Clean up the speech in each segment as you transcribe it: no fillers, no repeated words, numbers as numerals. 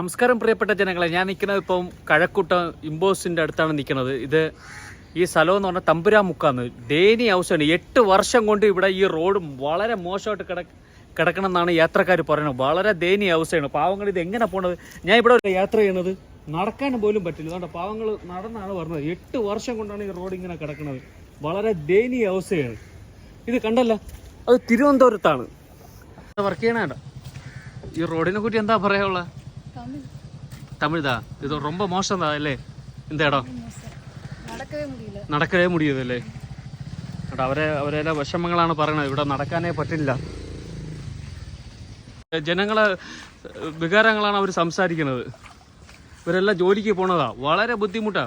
നമസ്കാരം പ്രിയപ്പെട്ട ജനങ്ങളെ, ഞാൻ നിൽക്കുന്നത് ഇപ്പം കഴക്കൂട്ടം ഇമ്പോസിൻ്റെ അടുത്താണ് നിൽക്കുന്നത്. ഈ സ്ഥലം എന്ന് പറഞ്ഞാൽ തമ്പുരാമുക്കാന്ന്. ദയനീയ അവസ്ഥയാണ്. 8 വർഷം കൊണ്ട് ഇവിടെ ഈ റോഡ് വളരെ മോശമായിട്ട് കിടക്കണം എന്നാണ് യാത്രക്കാർ പറയുന്നത്. വളരെ ദയനീയ അവസ്ഥയാണ്. പാവങ്ങൾ ഇത് എങ്ങനെ പോണത്? ഞാൻ ഇവിടെ യാത്ര ചെയ്യണത് നടക്കാനും പോലും പറ്റില്ല. അതുകൊണ്ട് പാവങ്ങൾ നടന്നാണ് പറഞ്ഞത്. 8 വർഷം കൊണ്ടാണ് ഈ റോഡ് ഇങ്ങനെ കിടക്കുന്നത്. വളരെ ദയനീയ അവസ്ഥയാണ്. ഇത് കണ്ടല്ല, അത് തിരുവനന്തപുരത്താണ് വർക്ക് ചെയ്യണേണ്ട. ഈ റോഡിനെ കുറിച്ച് എന്താ പറയാനുള്ള? തമിഴ്താ? ഇത് ரொம்ப மோசம் தான் അല്ലേ? இந்த இடம் നടക്കவே முடியுதല്ലേ? അവരെ വിഷമങ്ങളാണ് പറയുന്നത്. ഇവിടെ നടക്കാനേ പറ്റില്ല. ജനങ്ങളെ വികാരങ്ങളാണ് അവർ സംസാരിക്കുന്നത്. ഇവരെല്ലാം ജോലിക്ക് പോണതാ. വളരെ ബുദ്ധിമുട്ടാ.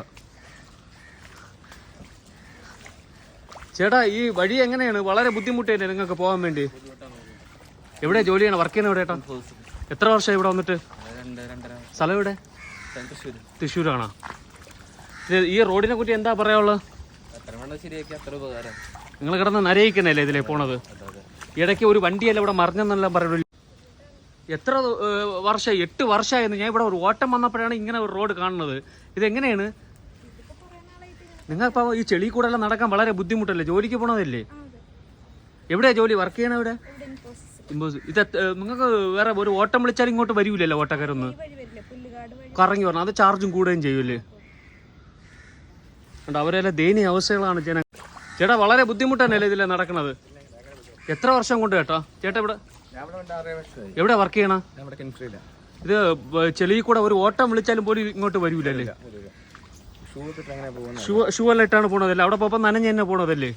ചേട്ടാ, ഈ വഴി എങ്ങനെയാണ്? വളരെ ബുദ്ധിമുട്ടല്ലേ നിങ്ങൾക്ക് പോകാൻ വേണ്ടി? എവിടെ ജോലി ചെയ്യണം? വർക്ക് ചെയ്യണം എവിടെ ഏട്ടാ? എത്ര വർഷം ഇവിടെ വന്നിട്ട്? സ്ഥലം ഇവിടെ? തൃശ്ശൂരാണോ? ഈ റോഡിനെ കുറിച്ച് എന്താ പറയാനുള്ളത്? നിങ്ങൾ കിടന്ന് നരയിക്കണല്ലേ ഇതിലേ പോണത്? ഇടയ്ക്ക് ഒരു വണ്ടിയല്ല ഇവിടെ മറിഞ്ഞെന്നെല്ലാം പറയുള്ളൂ. എത്ര വർഷം? 8 വർഷമായിരുന്നു. ഞാൻ ഇവിടെ ഒരു ഓട്ടം വന്നപ്പോഴാണ് ഇങ്ങനെ ഒരു റോഡ് കാണുന്നത്. ഇതെങ്ങനെയാണ്? നിങ്ങൾക്കിപ്പോൾ ഈ ചെളി കൂടെ എല്ലാം നടക്കാൻ വളരെ ബുദ്ധിമുട്ടല്ലേ? ജോലിക്ക് പോണതല്ലേ? എവിടെയാ ജോലി? വർക്ക് ചെയ്യണ ഇവിടെ? ഇത് നിങ്ങൾക്ക് വേറെ ഒരു ഓട്ടം വിളിച്ചാൽ ഇങ്ങോട്ട് വരൂലല്ലോ ഓട്ടക്കാരൊന്ന്? കറങ്ങി വരണം. അത് ചാർജും കൂടുകയും ചെയ്യൂലേ? അവരെല്ലാം ദയനീയ അവസ്ഥകളാണ് ചേട്ടാ. വളരെ ബുദ്ധിമുട്ട് തന്നെയല്ലേ ഇതിലെ നടക്കണത്? എത്ര വർഷം കൊണ്ട് ചേട്ടാ? ചേട്ടാ എവിടെ വർക്ക് ചെയ്യണ? ഇത് ചെളി കൂടെ ഒരു ഓട്ടം വിളിച്ചാലും പോലും ഇങ്ങോട്ട് വരൂലല്ലേ? ഷൂ എല്ലാം ഇട്ടാണ് പോണതല്ലേ? അവിടെ പോയപ്പോ നനഞ്ഞ് തന്നെ പോണതല്ലേ?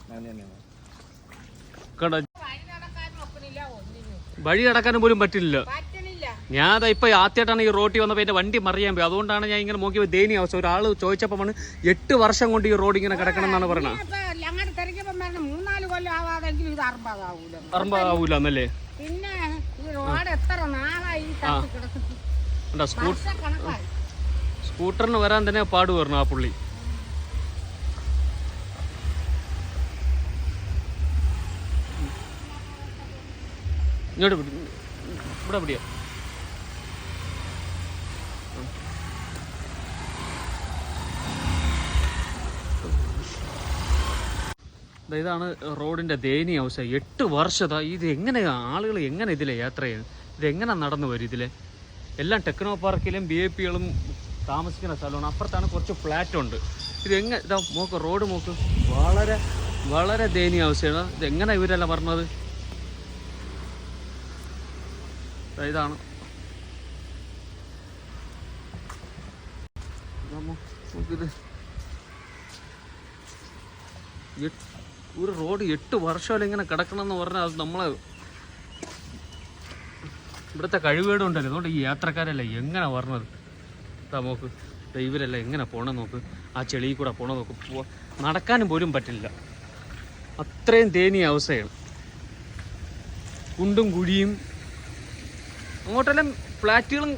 കണ്ട, വഴി കിടക്കാനും പോലും പറ്റില്ല. ഞാൻ ഇപ്പൊ ആദ്യമായിട്ടാണ് ഈ റോഡിൽ വന്നപ്പോൾ എന്റെ വണ്ടി മറിയാൻ പോയി. അതുകൊണ്ടാണ് ഞാൻ ഇങ്ങനെ നോക്കിയപ്പോൾ ദയനീയ അവസ്ഥ. ഒരാൾ ചോദിച്ചപ്പോഴാണ് 8 വർഷം കൊണ്ട് ഈ റോഡ് ഇങ്ങനെ കിടക്കണം എന്നാണ് പറയുന്നത്. അറമ്പാവൂല എന്നല്ലേ? സ്കൂട്ടറിന് വരാൻ തന്നെ പാട് പറഞ്ഞു ആ പുള്ളി. ഇങ്ങോട്ട് ഇവിടെ പിടിയാ. ഇതാണ് റോഡിന്റെ ദയനീയ അവസ്ഥ. 8 വർഷതാ. ഇത് എങ്ങനെ ആളുകൾ എങ്ങനെ ഇതിലെ യാത്ര ചെയ്യും? ഇതെങ്ങനെ നടന്നു വരും ഇതിലെ? എല്ലാം ടെക്നോ പാർക്കിലും VIP-കളും താമസിക്കുന്ന സ്ഥലമാണ്. അപ്പുറത്താണ് കുറച്ച് ഫ്ലാറ്റ് ഉണ്ട്. ഇതെങ്ങനെ ഇതാ നോക്ക്, റോഡ് നോക്ക്. വളരെ വളരെ ദയനീയ അവസ്ഥയാണ്. ഇതെങ്ങനെ ഇവരെല്ലാം പറഞ്ഞത്? ഇതാണ് നോക്കിത്. ഒരു റോഡ് 8 വർഷം ഇങ്ങനെ കിടക്കണം എന്ന് പറഞ്ഞാൽ അത് നമ്മളെ ഇവിടുത്തെ കഴിവേടുണ്ടല്ലോ. അതുകൊണ്ട് ഈ യാത്രക്കാരല്ല എങ്ങനെ പറഞ്ഞത്? നോക്ക്, ഇവരെല്ലാം എങ്ങനെ പോണം നോക്ക്. ആ ചെളിയിൽ കൂടെ പോണ നോക്ക്. നടക്കാനും പോലും പറ്റില്ല. അത്രയും ദയനീയ അവസ്ഥയാണ്. കുണ്ടും കുഴിയും. അങ്ങോട്ടെല്ലാം ഫ്ലാറ്റുകളും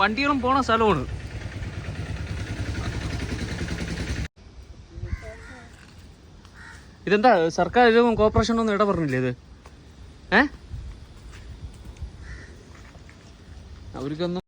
വണ്ടികളും പോണ സ്ഥലമാണ്. ഇതെന്താ സർക്കാർ ഇതും കോർപ്പറേഷനൊന്നും ഇട പറഞ്ഞില്ലേ ഇത്? അവർക്കൊന്നും